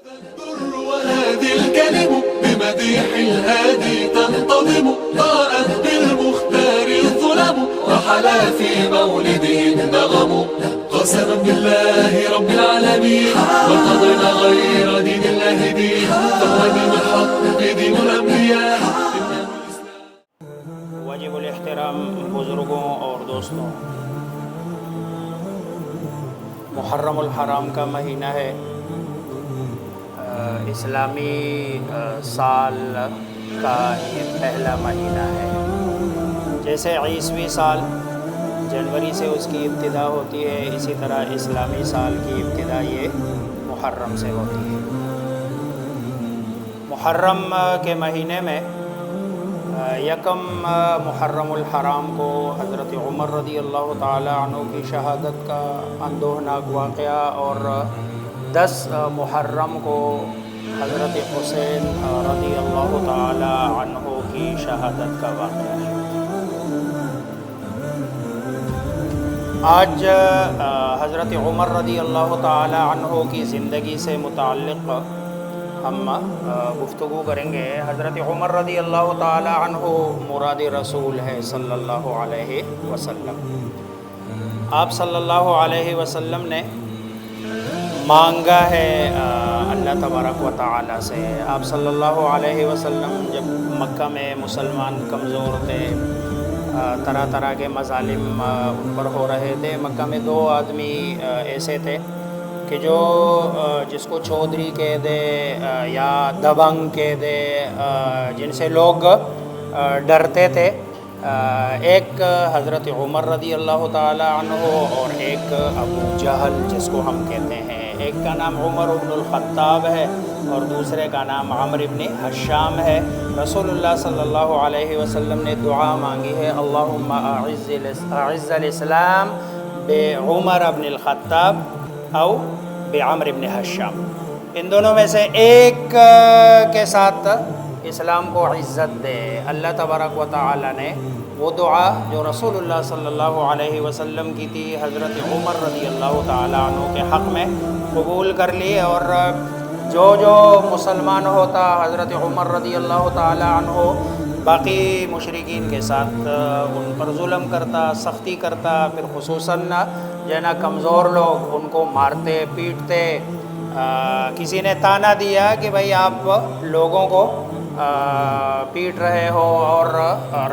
Al Durr وهذه الكلم بمديح الهادي تنتظم ضاءت بالمختار الظلم وحلا في مولده النغم قسما بالله رب العالمين وارتضينا غير دين الله دين فهو دين الحق دين الأنبياء. واجب الاحترام بزرگوں اور دوستوں، محرم الحرام کا مہینہ ہے، اسلامی سال کا یہ پہلا مہینہ ہے۔ جیسے عیسوی سال جنوری سے اس کی ابتدا ہوتی ہے، اسی طرح اسلامی سال کی ابتدا یہ محرم سے ہوتی ہے۔ محرم کے مہینے میں یکم محرم الحرام کو حضرت عمر رضی اللہ تعالی عنہ کی شہادت کا اندوہناک واقعہ، اور 10 محرم کو حضرت حسین رضی اللہ تعالی عنہ کی شہادت کا واقعہ ہے۔ آج حضرت عمر رضی اللہ تعالی عنہ کی زندگی سے متعلق ہم گفتگو کریں گے۔ حضرت عمر رضی اللہ تعالی عنہ مراد رسول ہے صلی اللہ علیہ وسلم۔ آپ صلی اللہ علیہ وسلم نے مانگا ہے اللہ تبارک و تعالی سے۔ آپ صلی اللہ علیہ وسلم جب مکہ میں مسلمان کمزور تھے، طرح طرح کے مظالم ان پر ہو رہے تھے، مکہ میں 2 آدمی ایسے تھے کہ جو جس کو چودھری کہہ دے یا دبنگ کہہ دے، جن سے لوگ ڈرتے تھے، ایک حضرت عمر رضی اللہ تعالی عنہ اور ایک ابو جہل جس کو ہم کہتے ہیں۔ ایک کا نام عمر بن الخطاب ہے اور دوسرے کا نام عمرو بن حشام ہے۔ رسول اللہ صلی اللہ علیہ وسلم نے دعا مانگی ہے، اللہم اعز الاسلام بعمر بن الخطاب او بعمرو بن حشام۔ ان دونوں میں سے ایک کے ساتھ اسلام کو عزت دے۔ اللہ تبارک و تعالی نے وہ دعا جو رسول اللہ صلی اللہ علیہ وسلم کی تھی حضرت عمر رضی اللہ تعالی عنہ کے حق میں قبول کر لی، اور جو مسلمان ہوتا حضرت عمر رضی اللہ تعالی عنہ باقی مشرکین کے ساتھ ان پر ظلم کرتا، سختی کرتا، پھر خصوصاً کمزور لوگ ان کو مارتے پیٹتے۔ کسی نے تانا دیا کہ بھائی آپ لوگوں کو پیٹ رہے ہو اور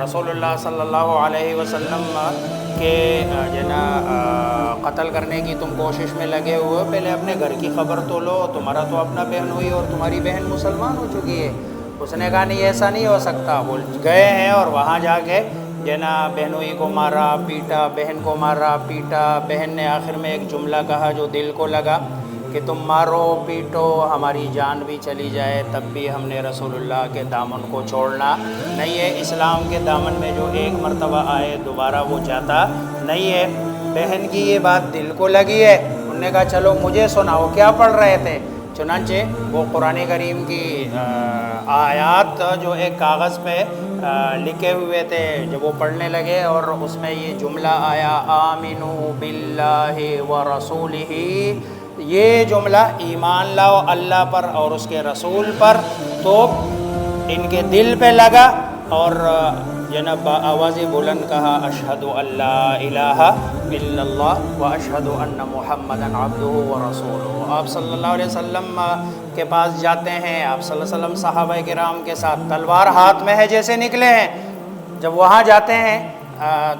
رسول اللہ صلی اللہ علیہ وسلم کے قتل کرنے کی تم کوشش میں لگے ہوئے، پہلے اپنے گھر کی خبر تو لو، تمہارا تو اپنا بہن ہوئی اور تمہاری بہن مسلمان ہو چکی ہے۔ اس نے کہا نہیں، ایسا نہیں ہو سکتا۔ وہ گئے ہیں اور وہاں جا کے بہنوئی کو مارا پیٹا، بہن کو مارا پیٹا۔ بہن نے آخر میں ایک جملہ کہا جو دل کو لگا کہ تم مارو پیٹو، ہماری جان بھی چلی جائے تب بھی ہم نے رسول اللہ کے دامن کو چھوڑنا نہیں ہے۔ اسلام کے دامن میں جو ایک مرتبہ آئے دوبارہ وہ جاتا نہیں ہے۔ بہن کی یہ بات دل کو لگی ہے، انہوں نے کہا چلو مجھے سناؤ کیا پڑھ رہے تھے۔ چنانچہ وہ قرآن کریم کی آیات جو ایک کاغذ پہ لکھے ہوئے تھے جب وہ پڑھنے لگے، اور اس میں یہ جملہ آیا آمنوا باللہ ورسولہ، یہ جملہ ایمان لاؤ اللہ پر اور اس کے رسول پر، تو ان کے دل پہ لگا اور جناب آواز بلند کہا اشہد ان لا الہ الا اللہ و اشہد ان محمدا عبدہ و رسولہ۔ آپ صلی اللہ علیہ وسلم کے پاس جاتے ہیں، آپ صلی اللہ علیہ وسلم صحابہ کرام کے ساتھ تلوار ہاتھ میں ہے جیسے نکلے ہیں۔ جب وہاں جاتے ہیں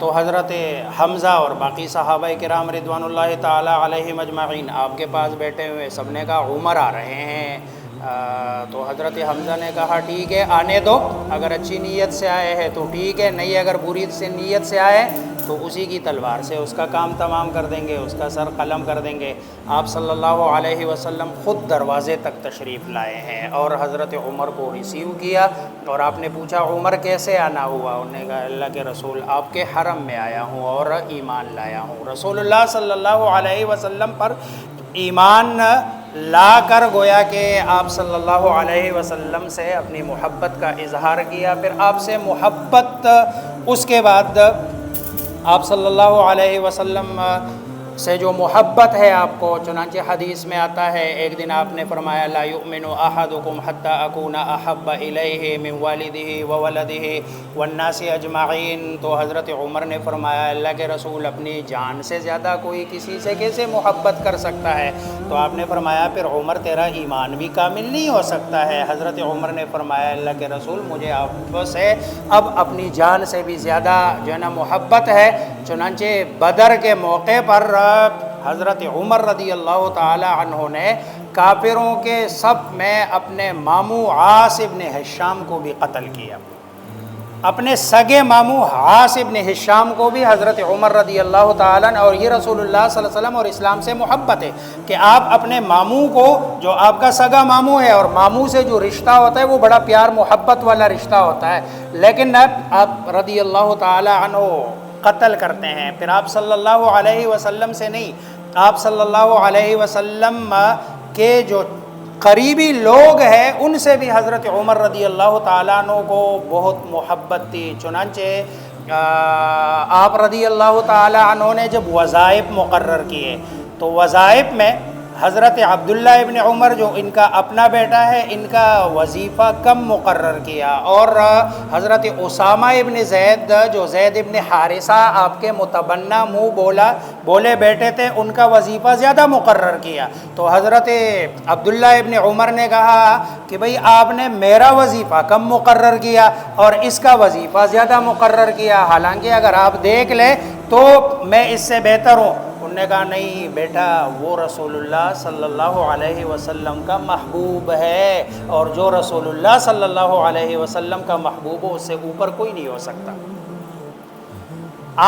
تو حضرت حمزہ اور باقی صحابہ کرام رضوان اللہ تعالی علیہم اجمعین آپ کے پاس بیٹھے ہوئے، سب نے کہا عمر آ رہے ہیں۔ تو حضرت حمزہ نے کہا ٹھیک ہے آنے دو، اگر اچھی نیت سے آئے ہیں تو ٹھیک ہے، نہیں اگر بری نیت سے آئے تو اسی کی تلوار سے اس کا کام تمام کر دیں گے، اس کا سر قلم کر دیں گے۔ آپ صلی اللہ علیہ وسلم خود دروازے تک تشریف لائے ہیں اور حضرت عمر کو ریسیو کیا، اور آپ نے پوچھا عمر کیسے آنا ہوا؟ انہوں نے کہا اللہ کے رسول آپ کے حرم میں آیا ہوں اور ایمان لایا ہوں۔ رسول اللہ صلی اللہ علیہ وسلم پر ایمان لا کر گویا کہ آپ صلی اللہ علیہ وسلم سے اپنی محبت کا اظہار کیا۔ پھر آپ سے محبت اس کے بعد آپ صلی اللہ علیہ وسلم سے جو محبت ہے آپ کو، چنانچہ حدیث میں آتا ہے ایک دن آپ نے فرمایا لا یؤمن احدکم حتی اکون احب الیہ من والدہ وولدہ والناس اجمعین۔ تو حضرت عمر نے فرمایا اللہ کے رسول اپنی جان سے زیادہ کوئی کسی سے کیسے محبت کر سکتا ہے؟ تو آپ نے فرمایا پھر عمر تیرا ایمان بھی کامل نہیں ہو سکتا ہے۔ حضرت عمر نے فرمایا اللہ کے رسول مجھے آپ سے اب اپنی جان سے بھی زیادہ جو ہے نا محبت ہے۔ چنانچہ بدر کے موقع پر حضرت عمر رضی اللہ تعالی عنہ نے کافروں کے صف میں اپنے ماموں عاص ابن ہشام کو بھی قتل کیا، اپنے سگے ماموں عاص ابن ہشام کو بھی حضرت عمر رضی اللہ تعالیٰ عنہ، اور یہ رسول اللہ صلی اللہ علیہ وسلم اور اسلام سے محبت ہے کہ آپ اپنے ماموں کو، جو آپ کا سگا ماموں ہے، اور ماموں سے جو رشتہ ہوتا ہے وہ بڑا پیار محبت والا رشتہ ہوتا ہے، لیکن اب آپ رضی اللہ تعالیٰ عنہ قتل کرتے ہیں۔ پھر آپ صلی اللہ علیہ وسلم سے نہیں، آپ صلی اللہ علیہ وسلم کے جو قریبی لوگ ہیں ان سے بھی حضرت عمر رضی اللہ تعالیٰ عنہ کو بہت محبت تھی۔ چنانچہ آپ رضی اللہ تعالیٰ عنہ نے جب وظائف مقرر کیے تو وظائف میں حضرت عبداللہ ابن عمر جو ان کا اپنا بیٹا ہے ان کا وظیفہ کم مقرر کیا، اور حضرت اسامہ ابن زید جو زید ابن حارثہ آپ کے متبنہ منہ بولے بیٹے تھے ان کا وظیفہ زیادہ مقرر کیا۔ تو حضرت عبداللہ ابن عمر نے کہا کہ بھئی آپ نے میرا وظیفہ کم مقرر کیا اور اس کا وظیفہ زیادہ مقرر کیا، حالانکہ اگر آپ دیکھ لیں تو میں اس سے بہتر ہوں۔ انہوں نے کہا نہیں بیٹا، وہ رسول اللہ صلی اللہ علیہ وسلم کا محبوب ہے، اور جو رسول اللہ صلی اللہ علیہ وسلم کا محبوب ہو اس سے اوپر کوئی نہیں ہو سکتا۔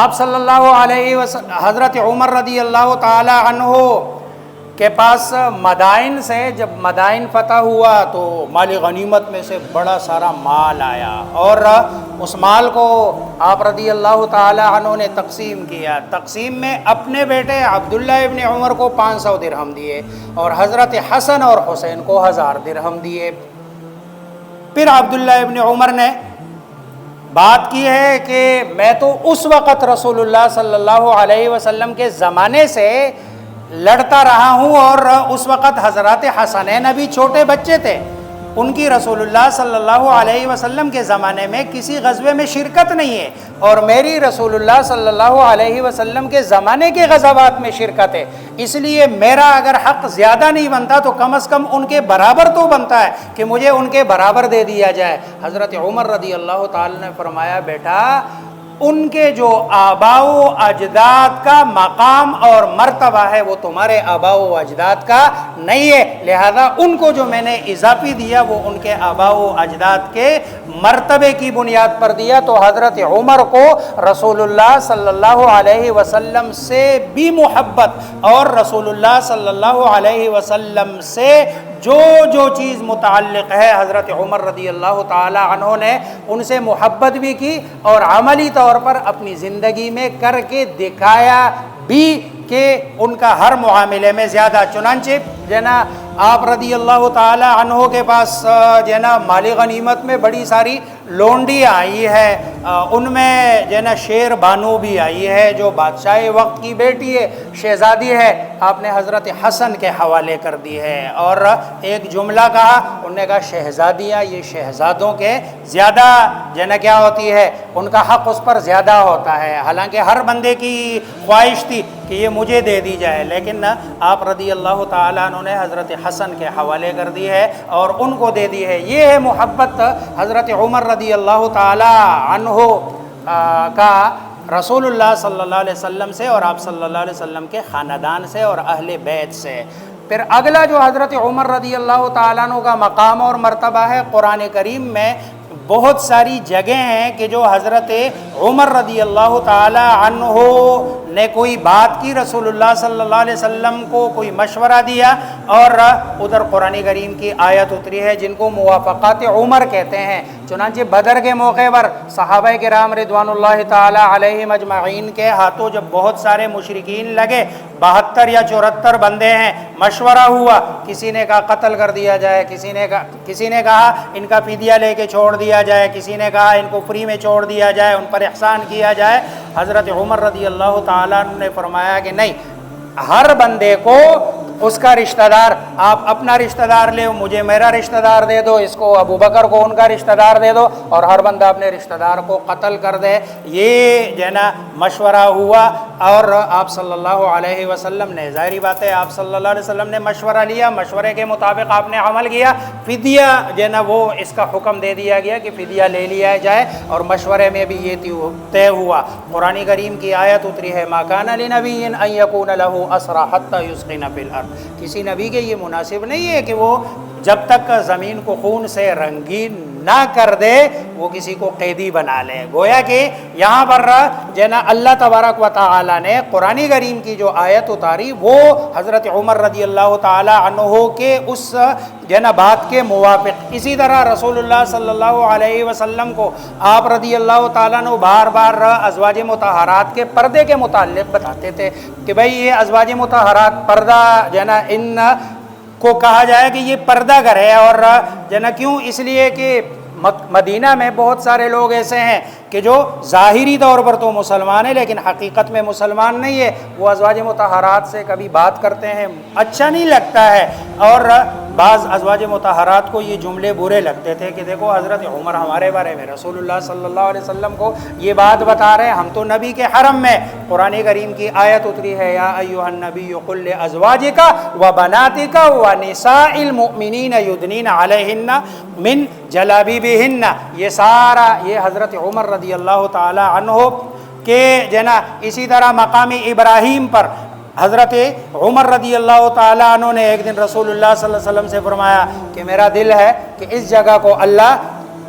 آپ صلی اللہ علیہ وسلم حضرت عمر رضی اللہ تعالی عنہ کے پاس مدائن سے جب مدائن فتح ہوا تو مال غنیمت میں سے بڑا سارا مال آیا، اور اس مال کو آپ رضی اللہ تعالی عنہ نے تقسیم کیا۔ تقسیم میں اپنے بیٹے عبداللہ ابن عمر کو 500 درہم دیے، اور حضرت حسن اور حسین کو 1000 درہم دیے۔ پھر عبداللہ ابن عمر نے بات کی ہے کہ میں تو اس وقت رسول اللہ صلی اللہ علیہ وسلم کے زمانے سے لڑتا رہا ہوں، اور اس وقت حضرات حسنین ابھی چھوٹے بچے تھے، ان کی رسول اللہ صلی اللہ علیہ وسلم کے زمانے میں کسی غزوے میں شرکت نہیں ہے، اور میری رسول اللہ صلی اللہ علیہ وسلم کے زمانے کے غزوات میں شرکت ہے، اس لیے میرا اگر حق زیادہ نہیں بنتا تو کم از کم ان کے برابر تو بنتا ہے کہ مجھے ان کے برابر دے دیا جائے۔ حضرت عمر رضی اللہ تعالی نے فرمایا بیٹا، ان کے جو آباء و اجداد کا مقام اور مرتبہ ہے وہ تمہارے آباء و اجداد کا نہیں ہے، لہذا ان کو جو میں نے اضافی دیا وہ ان کے آباء و اجداد کے مرتبے کی بنیاد پر دیا۔ تو حضرت عمر کو رسول اللہ صلی اللہ علیہ وسلم سے بھی محبت، اور رسول اللہ صلی اللہ علیہ وسلم سے جو چیز متعلق ہے حضرت عمر رضی اللہ تعالی عنہ نے ان سے محبت بھی کی، اور عملی طور پر اپنی زندگی میں کر کے دکھایا بھی کہ ان کا ہر معاملے میں زیادہ۔ چنانچہ جنا آپ رضی اللہ تعالی عنہ کے پاس جنا مال غنیمت میں بڑی ساری لونڈی آئی ہے، ان میں جنا شیر بانو بھی آئی ہے جو بادشاہ وقت کی بیٹی ہے، شہزادی ہے، آپ نے حضرت حسن کے حوالے کر دی ہے، اور ایک جملہ کہا، انہوں نے کہا شہزادیاں یہ شہزادوں کے زیادہ جنا کیا ہوتی ہے، ان کا حق اس پر زیادہ ہوتا ہے، حالانکہ ہر بندے کی خواہش تھی کہ یہ مجھے دے دی جائے، لیکن آپ رضی اللہ تعالیٰ عنہ نے حضرت حسن کے حوالے کر دی ہے اور ان کو دے دی ہے۔ یہ ہے محبت حضرت عمر رضی اللہ تعالیٰ عنہ کا رسول اللہ صلی اللہ علیہ وسلم سے، اور آپ صلی اللہ علیہ وسلم کے خاندان سے اور اہل بیت سے۔ پھر اگلا جو حضرت عمر رضی اللہ تعالیٰ عنہ کا مقام اور مرتبہ ہے، قرآن کریم میں بہت ساری جگہیں ہیں کہ جو حضرت عمر رضی اللہ تعالی عنہ نے کوئی بات کی، رسول اللہ صلی اللہ علیہ وسلم کو کوئی مشورہ دیا، اور ادھر قرآن کریم کی آیت اتری ہے جن کو موافقات عمر کہتے ہیں۔ چنانچہ بدر کے موقع پر صحابہ کرام رضوان اللہ تعالی علیہم اجمعین کے ہاتھوں جب بہت سارے مشرکین لگے، 72 یا 74 بندے ہیں، مشورہ ہوا، کسی نے کہا قتل کر دیا جائے، کسی نے کہا ان کا فدیہ لے کے چھوڑ دیا جائے، کسی نے کہا ان کو فری میں چھوڑ دیا جائے، ان پر احسان کیا جائے۔ حضرت عمر رضی اللہ تعالیٰ عنہ نے فرمایا کہ نہیں، ہر بندے کو اس کا رشتہ دار، آپ اپنا رشتہ دار لے، مجھے میرا رشتہ دار دے دو، اس کو ابو بکر کو ان کا رشتہ دار دے دو، اور ہر بندہ اپنے رشتہ دار کو قتل کر دے۔ یہ جو ہے نا مشورہ ہوا، اور آپ صلی اللہ علیہ وسلم نے، ظاہری بات ہے آپ صلی اللہ علیہ وسلم نے مشورہ لیا، مشورے کے مطابق آپ نے عمل کیا، فدیہ جو ہے نا وہ اس کا حکم دے دیا گیا کہ فدیہ لے لیا جائے، اور مشورے میں بھی یہ طے ہوا۔ قرآن کریم کی آیت اتری ہے، ما کان لنبی ان یکون لہ اسری حتی یسخن فی الارض، کسی نبی کے یہ مناسب نہیں ہے کہ وہ جب تک زمین کو خون سے رنگین نہ کر دے وہ کسی کو قیدی بنا لے۔ گویا کہ یہاں پر جو ہے نا اللہ تبارک و تعالی نے قرآن کریم کی جو آیت اتاری وہ حضرت عمر رضی اللہ تعالی عنہ کے اس جو ہے نا بات کے موافق۔ اسی طرح رسول اللہ صلی اللہ علیہ وسلم کو آپ رضی اللہ تعالیٰ عنہ بار بار ازواج مطہرات کے پردے کے متعلق بتاتے تھے کہ بھئی یہ ازواج مطہرات پردہ جو ہے نا ان کو کہا جائے کہ یہ پردہ گر ہے، اور جو ہے نا کیوں، اس لیے کہ مدینہ میں بہت سارے لوگ ایسے ہیں کہ جو ظاہری طور پر تو مسلمان ہیں لیکن حقیقت میں مسلمان نہیں ہے، وہ ازواج مطہرات سے کبھی بات کرتے ہیں اچھا نہیں لگتا ہے، اور بعض ازواج مطہرات کو یہ جملے برے لگتے تھے کہ دیکھو حضرت عمر ہمارے بارے میں رسول اللہ صلی اللہ علیہ وسلم کو یہ بات بتا رہے ہیں، ہم تو نبی کے حرم میں۔ قرآن کریم کی آیت اتری ہے، یا ایھا النبی قل لازواجک وبناتک ونساء المؤمنین یدنین علیہن من جلابیبہن۔ یہ سارا یہ حضرت عمر رضی اللہ تعالی عنہ کے جو ہے نا، اسی طرح مقام ابراہیم پر حضرت عمر رضی اللہ تعالیٰ عنہ نے ایک دن رسول اللہ صلی اللہ علیہ وسلم سے فرمایا کہ میرا دل ہے کہ اس جگہ کو اللہ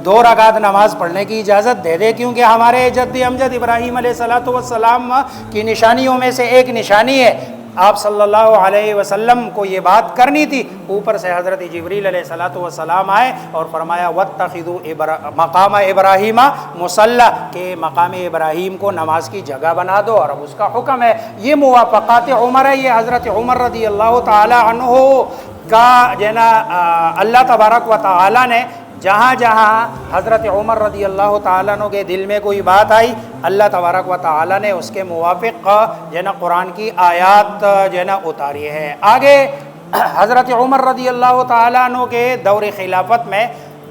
2 رکعت نماز پڑھنے کی اجازت دے دے، کیونکہ ہمارے جد امجد ابراہیم علیہ السلام کی نشانیوں میں سے ایک نشانی ہے۔ آپ صلی اللہ علیہ وسلم کو یہ بات کرنی تھی، اوپر سے حضرت جبریل علیہ السلام آئے اور فرمایا وَاتَّخِذُوا مقام ابراہیم مصلی، کہ مقام ابراہیم کو نماز کی جگہ بنا دو، اور اب اس کا حکم ہے۔ یہ موافقات عمر ہے، یہ حضرت عمر رضی اللہ تعالی عنہ کا جو ہے نا اللہ تبارک و تعالی نے جہاں جہاں حضرت عمر رضی اللہ تعالیٰ عنہ کے دل میں کوئی بات آئی، اللہ تبارک و تعالیٰ نے اس کے موافق جو ہے نا قرآن کی آیات جو ہے نا اتاری ہے۔ آگے حضرت عمر رضی اللہ تعالیٰ عنہ کے دور خلافت میں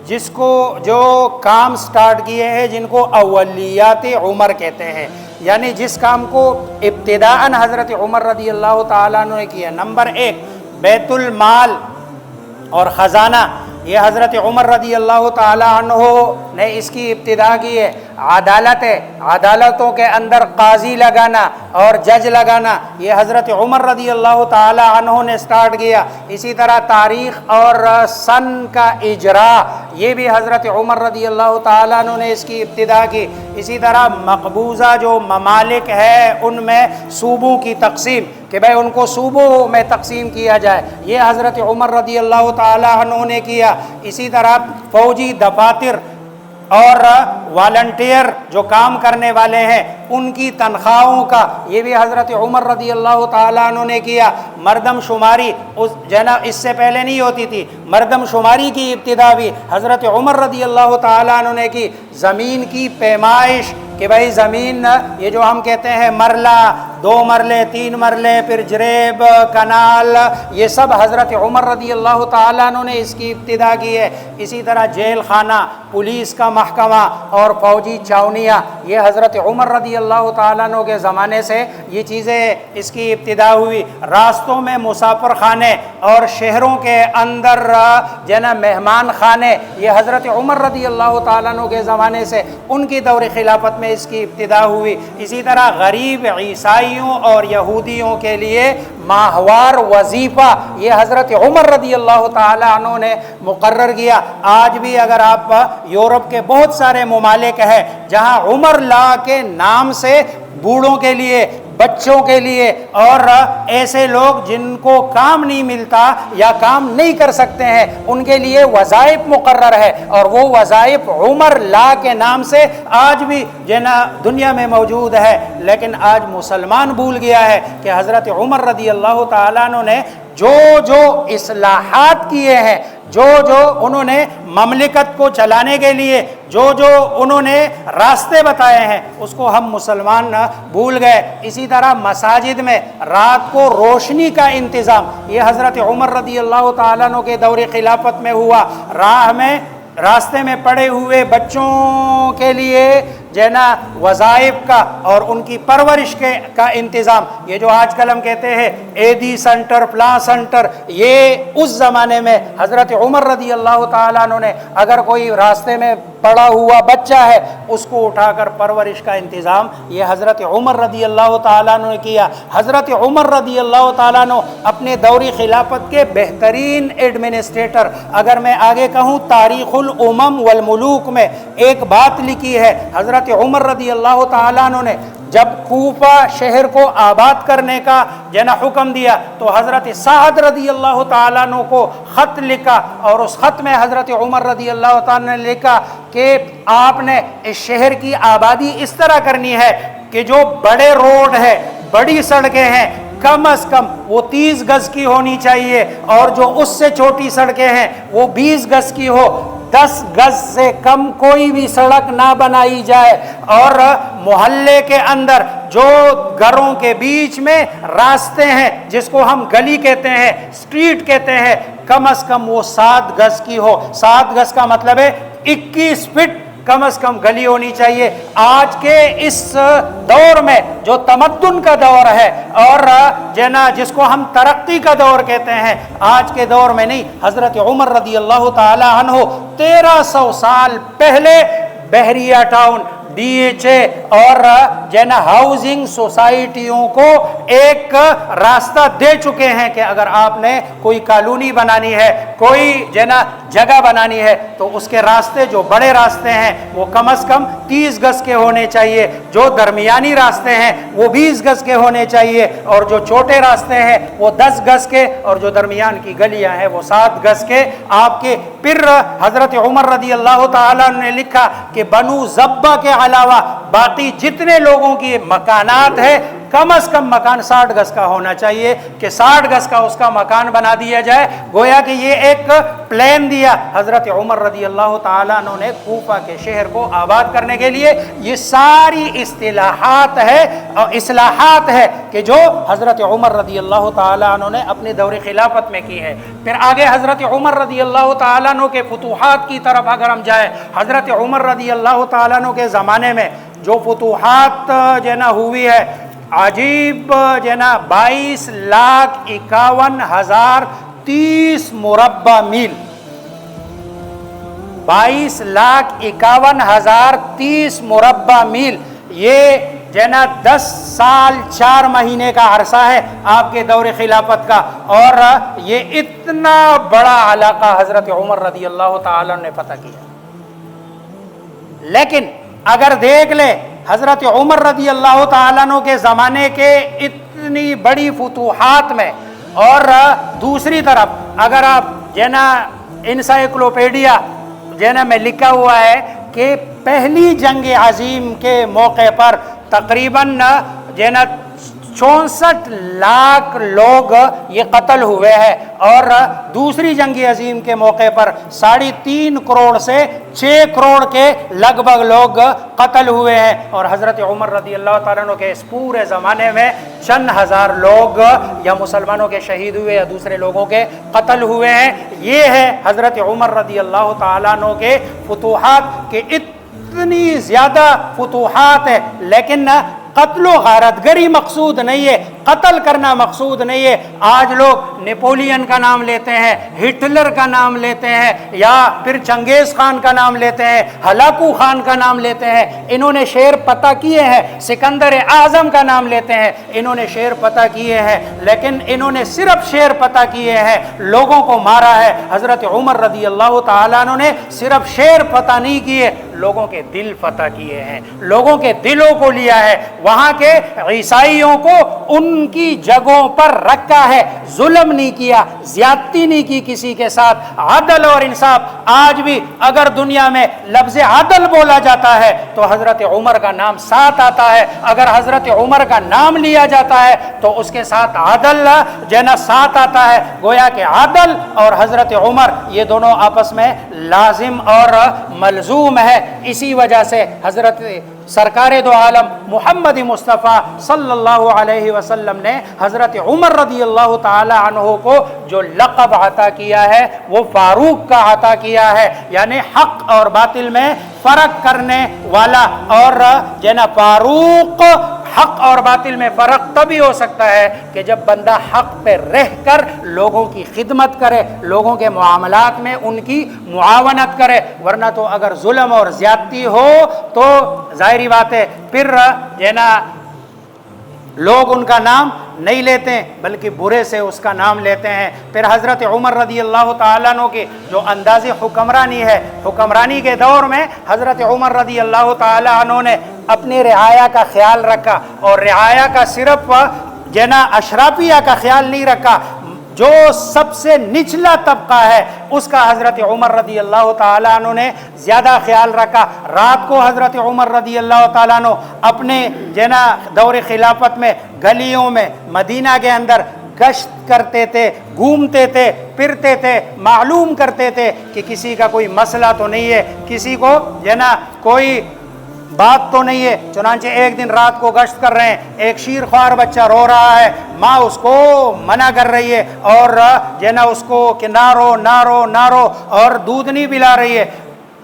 جس کو جو کام سٹارٹ کیے ہیں، جن کو اولیات عمر کہتے ہیں، یعنی جس کام کو ابتداءً حضرت عمر رضی اللہ تعالیٰ عنہ نے کیا، نمبر 1 بیت المال اور خزانہ، یہ حضرت عمر رضی اللہ تعالی عنہ نے اس کی ابتدا کی ہے۔ عدالت ہے، عدالتوں کے اندر قاضی لگانا اور جج لگانا، یہ حضرت عمر رضی اللہ تعالی عنہ نے سٹارٹ کیا۔ اسی طرح تاریخ اور سن کا اجراء، یہ بھی حضرت عمر رضی اللہ تعالی عنہ نے اس کی ابتدا کی۔ اسی طرح مقبوضہ جو ممالک ہے ان میں صوبوں کی تقسیم، کہ بھائی ان کو صوبوں میں تقسیم کیا جائے، یہ حضرت عمر رضی اللہ تعالی عنہ نے کیا۔ اسی طرح فوجی دفاتر اور والنٹیئر جو کام کرنے والے ہیں ان کی تنخواہوں کا، یہ بھی حضرت عمر رضی اللہ تعالیٰ عنہ نے کیا۔ مردم شماری جو ہے نا اس سے پہلے نہیں ہوتی تھی، مردم شماری کی ابتدا بھی حضرت عمر رضی اللہ تعالیٰ عنہ نے کی۔ زمین کی پیمائش، کہ بھائی زمین یہ جو ہم کہتے ہیں مرلہ، 2 مرلے 3 مرلے، پھر جریب، کنال، یہ سب حضرت عمر رضی اللہ تعالیٰ عنہ نے اس کی ابتدا کی ہے۔ اسی طرح جیل خانہ، پولیس کا محکمہ اور فوجی چھاونیاں، یہ حضرت عمر رضی اللہ تعالیٰ عنہ کے زمانے سے یہ چیزیں اس کی ابتدا ہوئی۔ راستوں میں مسافر خانے اور شہروں کے اندر جو ہے نا مہمان خانے، یہ حضرت عمر رضی اللہ تعالیٰ عنہ کے زمانے سے ان کی دور خلافت میں اس کی ابتدا ہوئی۔ اسی طرح غریب عیسائیوں اور یہودیوں کے لیے ماہوار وظیفہ، یہ حضرت عمر رضی اللہ تعالیٰ عنہ نے مقرر کیا۔ آج بھی اگر آپ یورپ کے بہت سارے ممالک ہیں جہاں عمر لا کے نام سے بوڑھوں کے لیے، بچوں کے لیے اور ایسے لوگ جن کو کام نہیں ملتا یا کام نہیں کر سکتے ہیں ان کے لیے وظائف مقرر ہے، اور وہ وظائف عمر لا کے نام سے آج بھی دنیا میں موجود ہے۔ لیکن آج مسلمان بھول گیا ہے کہ حضرت عمر رضی اللہ تعالیٰ عنہ نے جو جو اصلاحات کیے ہیں، جو جو انہوں نے مملکت کو چلانے کے لیے جو جو انہوں نے راستے بتائے ہیں، اس کو ہم مسلمان نہ بھول گئے۔ اسی طرح مساجد میں رات کو روشنی کا انتظام، یہ حضرت عمر رضی اللہ تعالیٰ عنہ کے دور خلافت میں ہوا۔ راستے میں پڑے ہوئے بچوں کے لیے وظائف کا اور ان کی پرورش کا انتظام، یہ جو آج کل ہم کہتے ہیں ایدی سنٹر، فلاں سنٹر، یہ اس زمانے میں حضرت عمر رضی اللہ تعالیٰ عنہ نے اگر کوئی راستے میں پڑا ہوا بچہ ہے اس کو اٹھا کر پرورش کا انتظام یہ حضرت عمر رضی اللہ تعالیٰ عنہ نے کیا۔ حضرت عمر رضی اللہ تعالیٰ عنہ اپنے دور خلافت کے بہترین ایڈمنسٹریٹر، اگر میں آگے کہوں تاریخ الامم والملوک میں ایک بات لکھی ہے، حضرت عمر رضی اللہ تعالیٰ عنہ نے جب کوفہ شہر کو آباد کرنے کا حکم دیا تو حضرت سعد رضی اللہ تعالیٰ عنہ کو خط لکھا، اور اس خط میں حضرت عمر رضی اللہ تعالیٰ نے لکھا کہ آپ نے اس شہر کی آبادی اس طرح کرنی ہے کہ جو بڑے روڈ ہے، بڑی سڑکیں ہیں، کم از کم وہ 30 گز کی ہونی چاہیے، اور جو اس سے چھوٹی سڑکیں ہیں وہ 20 گز کی ہو، 10 گز سے کم کوئی بھی سڑک نہ بنائی جائے، اور محلے کے اندر جو گھروں کے بیچ میں راستے ہیں جس کو ہم گلی کہتے ہیں، سٹریٹ کہتے ہیں، کم از کم وہ 7 گز کی ہو۔ 7 گز کا مطلب ہے 21 فٹ کم از کم گلی ہونی چاہیے۔ آج کے اس دور میں جو تمدن کا دور ہے اور جس کو ہم ترقی کا دور کہتے ہیں، آج کے دور میں نہیں، حضرت عمر رضی اللہ تعالی عنہ 1300 سال پہلے بحریہ ٹاؤن، ڈی ایچ اے اور ہاؤسنگ سوسائٹیوں کو ایک راستہ دے چکے ہیں کہ اگر آپ نے کوئی کالونی بنانی ہے، کوئی جگہ بنانی ہے تو اس کے راستے جو بڑے راستے ہیں وہ کم از کم 30 گز کے ہونے چاہیے، جو درمیانی راستے ہیں وہ 20 گز کے ہونے چاہیے، اور جو چھوٹے راستے ہیں وہ 10 گز کے، اور جو درمیان کی گلیاں ہیں وہ 7 گز کے آپ کے۔ پھر حضرت عمر رضی اللہ تعالیٰ نے لکھا کہ بنو زبہ کے علاوہ باقی جتنے لوگوں کی مکانات ہے کم از کم مکان 60 گز کا ہونا چاہیے، کہ 60 گز کا اس کا مکان بنا دیا جائے۔ گویا کہ یہ ایک پلان دیا حضرت عمر رضی اللہ تعالیٰ عنہ نے کوفہ کے شہر کو آباد کرنے کے لیے۔ یہ ساری اصلاحات ہے کہ جو حضرت عمر رضی اللہ تعالیٰ عنہ نے اپنے دور خلافت میں کی ہے۔ پھر آگے حضرت عمر رضی اللہ تعالیٰ عنہ کے فتوحات کی طرف اگر ہم جائیں، حضرت عمر رضی اللہ تعالیٰ عنہ کے زمانے میں جو فتوحات ہوئی ہے، عجیب 22,51,030 مربع میل، 22,51,030 مربع میل، یہ 10 سال 4 مہینے کا عرصہ ہے آپ کے دور خلافت کا، اور یہ اتنا بڑا علاقہ حضرت عمر رضی اللہ تعالیٰ نے فتح کیا۔ لیکن اگر دیکھ لیں حضرت عمر رضی اللہ تعالیٰ عنہ کے زمانے کے اتنی بڑی فتوحات میں، اور دوسری طرف اگر آپ انسائکلوپیڈیا میں لکھا ہوا ہے کہ پہلی جنگ عظیم کے موقع پر تقریباً 64 لاکھ لوگ یہ قتل ہوئے ہیں، اور دوسری جنگ عظیم کے موقع پر 3.5 کروڑ سے 6 کروڑ کے لگ بھگ لوگ قتل ہوئے ہیں، اور حضرت عمر رضی اللہ تعالیٰ عنہ کے اس پورے زمانے میں چند ہزار لوگ یا مسلمانوں کے شہید ہوئے یا دوسرے لوگوں کے قتل ہوئے ہیں۔ یہ ہے حضرت عمر رضی اللہ تعالیٰ عنہ کے فتوحات، کہ اتنی زیادہ فتوحات ہے، لیکن قتل و غارت گری مقصود نہیں ہے، قتل کرنا مقصود نہیں ہے۔ آج لوگ نیپولین کا نام لیتے ہیں، ہٹلر کا نام لیتے ہیں، یا پھر چنگیز خان کا نام لیتے ہیں، ہلاکو خان کا نام لیتے ہیں، انہوں نے شیر پتہ کیے ہیں، سکندر اعظم کا نام لیتے ہیں، انہوں نے شیر پتہ کیے ہیں، لیکن انہوں نے صرف شیر پتہ کیے ہیں، لوگوں کو مارا ہے۔ حضرت عمر رضی اللہ تعالیٰ عنہ نے صرف شیر پتہ نہیں کیے، لوگوں کے دل فتح کیے ہیں، لوگوں کے دلوں کو لیا ہے۔ وہاں کے عیسائیوں کو ان ان کی جگہوں پر رکھا ہے، ظلم نہیں کیا، زیادتی نہیں کی کسی کے ساتھ، عدل اور انصاف۔ آج بھی اگر دنیا میں لفظ عدل بولا جاتا ہے تو حضرت عمر کا نام ساتھ آتا ہے، اگر حضرت عمر کا نام لیا جاتا ہے تو اس کے ساتھ عدل جو ہے نا ساتھ آتا ہے۔ گویا کہ عدل اور حضرت عمر یہ دونوں آپس میں لازم اور ملزوم ہے۔ اسی وجہ سے حضرت سرکار دو عالم محمد مصطفیٰ صلی اللہ علیہ وسلم نے حضرت عمر رضی اللہ تعالی عنہ کو جو لقب عطا کیا ہے وہ فاروق کا عطا کیا ہے، یعنی حق اور باطل میں فرق کرنے والا۔ اور جناب فاروق، حق اور باطل میں فرق تبھی ہو سکتا ہے کہ جب بندہ حق پہ رہ کر لوگوں کی خدمت کرے، لوگوں کے معاملات میں ان کی معاونت کرے، ورنہ تو اگر ظلم اور زیادتی ہو تو ظاہری بات ہے پھر لوگ ان کا نام نہیں لیتے ہیں بلکہ برے سے اس کا نام لیتے ہیں۔ پھر حضرت عمر رضی اللہ تعالیٰ عنہ کی جو انداز حکمرانی ہے، حکمرانی کے دور میں حضرت عمر رضی اللہ تعالیٰ عنہ نے اپنی رعایا کا خیال رکھا، اور رعایا کا صرف اشرافیہ کا خیال نہیں رکھا، جو سب سے نچلا طبقہ ہے اس کا حضرت عمر رضی اللہ تعالیٰ عنہ نے زیادہ خیال رکھا۔ رات کو حضرت عمر رضی اللہ تعالیٰ عنہ اپنے دور خلافت میں گلیوں میں مدینہ کے اندر گشت کرتے تھے، گھومتے تھے، پھرتے تھے، معلوم کرتے تھے کہ کسی کا کوئی مسئلہ تو نہیں ہے، کسی کو کوئی بات تو نہیں ہے۔ چنانچہ ایک دن رات کو گشت کر رہے ہیں، ایک شیر خوار بچہ رو رہا ہے، ماں اس کو منع کر رہی ہے اور اس کو کہ نہ رو اور دودھ نہیں پلا رہی ہے۔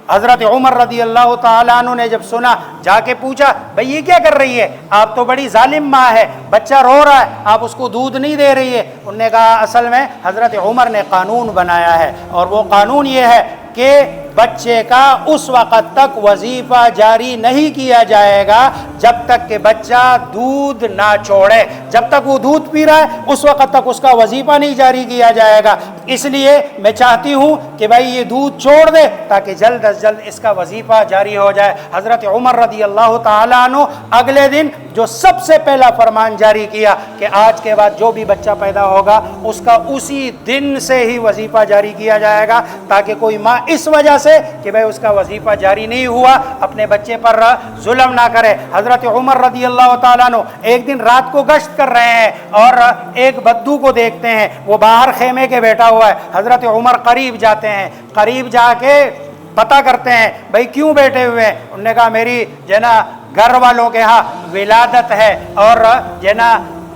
حضرت عمر رضی اللہ تعالیٰ عنہ نے جب سنا، جا کے پوچھا بھئی یہ کیا کر رہی ہے، آپ تو بڑی ظالم ماں ہے، بچہ رو رہا ہے، آپ اس کو دودھ نہیں دے رہی ہے۔ انہوں نے کہا اصل میں حضرت عمر نے قانون بنایا ہے، اور وہ قانون یہ ہے کہ بچے کا اس وقت تک وظیفہ جاری نہیں کیا جائے گا جب تک کہ بچہ دودھ نہ چھوڑے۔ جب تک وہ دودھ پی رہا ہے اس وقت تک اس کا وظیفہ نہیں جاری کیا جائے گا، اس لیے میں چاہتی ہوں کہ بھائی یہ دودھ چھوڑ دے تاکہ جلد از جلد اس کا وظیفہ جاری ہو جائے۔ حضرت عمر رضی اللہ تعالیٰ عنہ اگلے دن جو سب سے پہلا فرمان جاری کیا کہ آج کے بعد جو بھی بچہ پیدا ہوگا اس کا اسی دن سے ہی وظیفہ جاری کیا جائے گا، تاکہ کوئی ماں اس وجہ سے کہ بھائی اس کا وظیفہ جاری نہیں ہوا اپنے بچے پر ظلم نہ کرے۔ حضرت عمر رضی اللہ تعالیٰ عنہ ایک دن رات کو گشت کر رہے ہیں اور ایک بدو کو دیکھتے ہیں، وہ باہر خیمے کے بیٹھا ہوا ہے۔ حضرت عمر قریب جاتے ہیں، قریب جا کے پتہ کرتے ہیں بھائی کیوں بیٹھے ہوئے ہیں۔ انہوں نے کہا میری گھر والوں کے ہاں ولادت ہے اور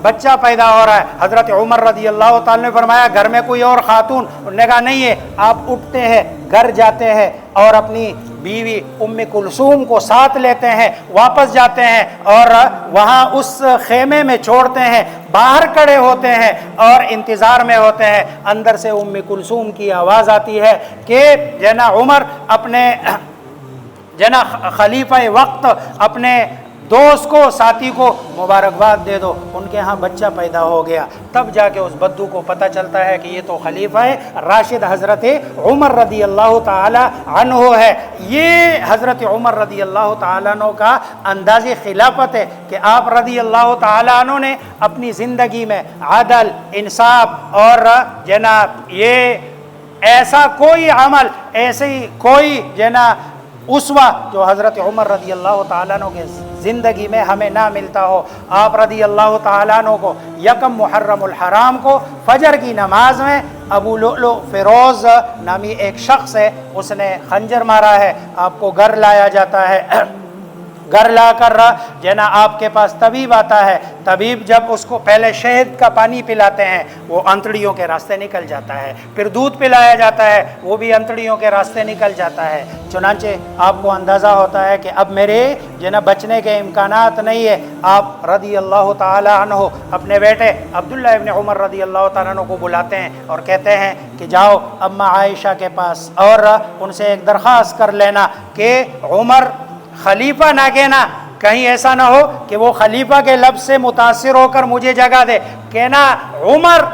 بچہ پیدا ہو رہا ہے۔ حضرت عمر رضی اللہ تعالیٰ نے فرمایا گھر میں کوئی اور خاتون؟ انہوں نے کہا نہیں ہے۔ آپ اٹھتے ہیں، گھر جاتے ہیں اور اپنی بیوی ام کلثوم کو ساتھ لیتے ہیں، واپس جاتے ہیں اور وہاں اس خیمے میں چھوڑتے ہیں، باہر کھڑے ہوتے ہیں اور انتظار میں ہوتے ہیں۔ اندر سے ام کلثوم کی آواز آتی ہے کہ عمر اپنے خلیفہ وقت اپنے دوست کو، ساتھی کو مبارکباد دے دو، ان کے ہاں بچہ پیدا ہو گیا۔ تب جا کے اس بدو کو پتہ چلتا ہے کہ یہ تو خلیفہ راشد حضرت عمر رضی اللہ تعالی عنہ ہے۔ یہ حضرت عمر رضی اللہ تعالیٰ عنہ کا انداز خلافت ہے کہ آپ رضی اللہ تعالیٰ عنہ نے اپنی زندگی میں عدل، انصاف اور یہ ایسا کوئی عمل، ایسی کوئی اسوہ جو حضرت عمر رضی اللہ تعالیٰ عنہ کے زندگی میں ہمیں نہ ملتا ہو۔ آپ رضی اللہ تعالیٰ عنہ کو یکم محرم الحرام کو فجر کی نماز میں ابو لؤلؤ فیروز نامی ایک شخص ہے، اس نے خنجر مارا ہے، آپ کو گھر لایا جاتا ہے۔ گھر لا کر آپ کے پاس طبیب آتا ہے، طبیب جب اس کو پہلے شہد کا پانی پلاتے ہیں وہ انتڑیوں کے راستے نکل جاتا ہے، پھر دودھ پلایا جاتا ہے وہ بھی انتڑیوں کے راستے نکل جاتا ہے۔ چنانچہ آپ کو اندازہ ہوتا ہے کہ اب میرے بچنے کے امکانات نہیں ہے۔ آپ رضی اللہ تعالی عنہ اپنے بیٹے عبداللہ ابن عمر رضی اللہ تعالیٰ عنہ کو بلاتے ہیں اور کہتے ہیں کہ جاؤ اماں عائشہ کے پاس اور ان سے ایک درخواست کر لینا کہ عمر خلیفہ نہ کہنا، کہیں ایسا نہ ہو کہ وہ خلیفہ کے لفظ سے متاثر ہو کر مجھے جگہ دے، کہنا عمر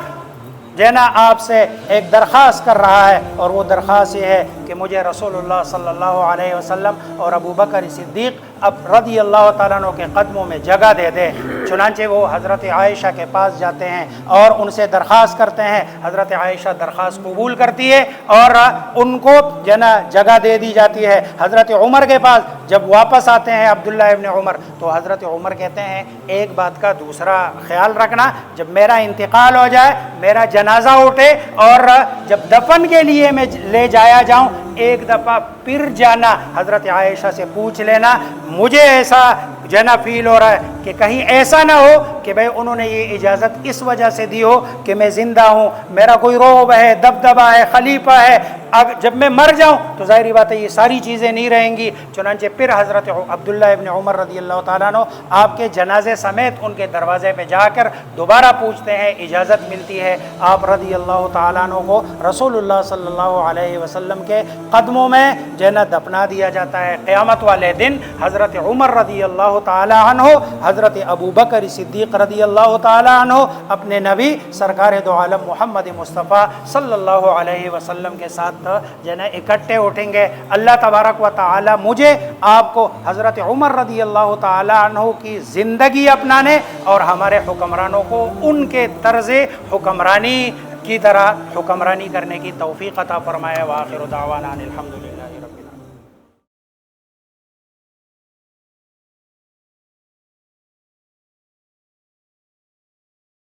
آپ سے ایک درخواست کر رہا ہے، اور وہ درخواست یہ ہے کہ مجھے رسول اللہ صلی اللہ علیہ وسلم اور ابو بکر صدیق اب رضی اللہ تعالیٰ عنہ کے قدموں میں جگہ دے دے۔ چنانچہ وہ حضرت عائشہ کے پاس جاتے ہیں اور ان سے درخواست کرتے ہیں، حضرت عائشہ درخواست قبول کرتی ہے اور ان کو جگہ دے دی جاتی ہے۔ حضرت عمر کے پاس جب واپس آتے ہیں عبداللہ ابن عمر، تو حضرت عمر کہتے ہیں ایک بات کا دوسرا خیال رکھنا، جب میرا انتقال ہو جائے، میرا جنازہ اٹھے اور جب دفن کے لیے میں لے جایا جاؤں، ایک دفعہ پھر جانا، حضرت عائشہ سے پوچھ لینا، مجھے ایسا فیل ہو رہا ہے کہ کہیں ایسا نہ ہو کہ بھئی انہوں نے یہ اجازت اس وجہ سے دی ہو کہ میں زندہ ہوں، میرا کوئی روب ہے، دبدبہ ہے، خلیفہ ہے، جب میں مر جاؤں تو ظاہری بات ہے یہ ساری چیزیں نہیں رہیں گی۔ چنانچہ پھر حضرت عبداللہ ابن عمر رضی اللہ تعالیٰ عنہ آپ کے جنازے سمیت ان کے دروازے پہ جا کر دوبارہ پوچھتے ہیں، اجازت ملتی ہے، آپ رضی اللہ تعالیٰ عنہ کو رسول اللہ صلی اللہ علیہ وسلم کے قدموں میں دفنا دیا جاتا ہے۔ قیامت والے دن حضرت عمر رضی اللہ تعالیٰ عنہ، حضرت ابو بکر صدیق رضی اللہ تعالیٰ عنہ اپنے نبی سرکار دو عالم محمد مصطفیٰ صلی اللہ علیہ وسلم کے ساتھ اکٹھے اٹھیں گے۔ اللہ تبارک و تعالی مجھے آپ کو حضرت عمر رضی اللہ تعالیٰ عنہ کی زندگی اپنانے اور ہمارے حکمرانوں کو ان کے طرز حکمرانی کی طرح حکمرانی کرنے کی توفیق عطا فرمائے۔ وآخر دعوانا الحمدللہ۔